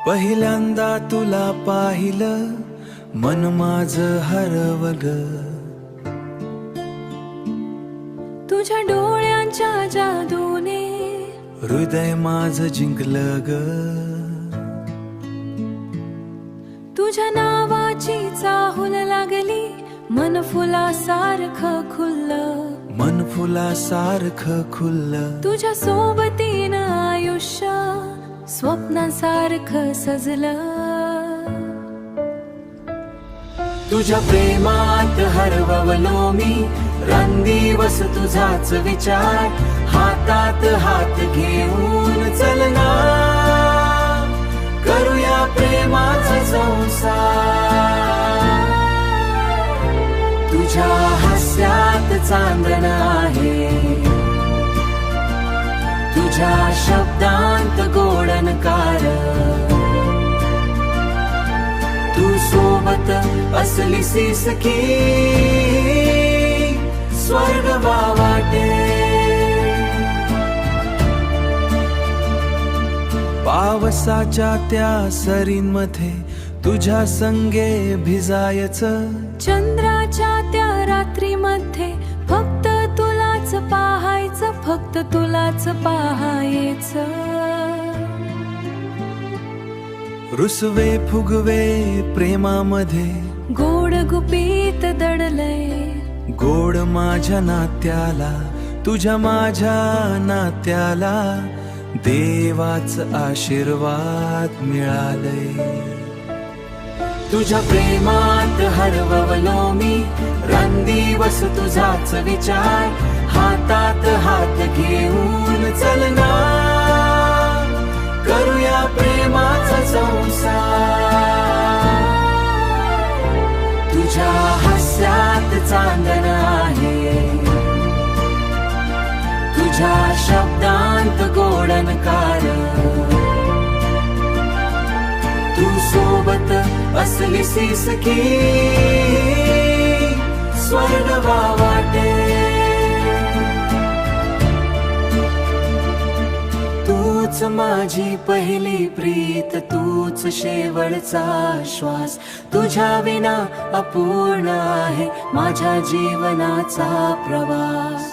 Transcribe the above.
पहिल्यांदा तुला पाहिलं मन माझं हरवलं, तुझ्या डोळ्यांच्या जादूने हृदय माझं जिंकलं ग. तुझ्या नावाची चाहूल लागली, मन फुलासारखं खुललं, मन फुलासारखं खुललं. तुझ्या सोबतीनं आयुष्य स्वप्नासारखं सजलं. तुझ्या प्रेमात हरवलो मी, रांदिवस तुझाच विचार, हातात हात घेऊन चलना, करूया प्रेमाचा संसार. तुझ्या हास्यात चांदण आहे, तुझ्या शब्दांत गोडनकार. तू सोबत असलीस की स्वर्ग वाटे. पावसाच्या त्या सरींमध्ये तुझ्या संगे भिजायचं, चंद्राच्या त्या रात्रीमध्ये फक्त तुलाच पाहायचं, फक्त तुलाच पाहायचं. रुसवे फुगवे प्रेमामध्ये गोड गुपित दडलय, गोड माझ्या नात्याला, तुझ्या माझ्या नात्याला देवाच आशीर्वाद मिळालय. तुझ्या प्रेमात हरवलो मी, रांदिवस तुझाच विचार, हातात हात घेऊन चलना, करूया प्रेमाचा संसार. तुझ्या हास्यात चांदण आहे, तुझ्या शब्दांत गोडनकार. तू सोबत असलीस की स्वर्ग वाटे. तूच माझी पहिली प्रीत, तूच शेवटचा श्वास, तुझ्या विना अपूर्ण आहे माझ्या जीवनाचा प्रवास.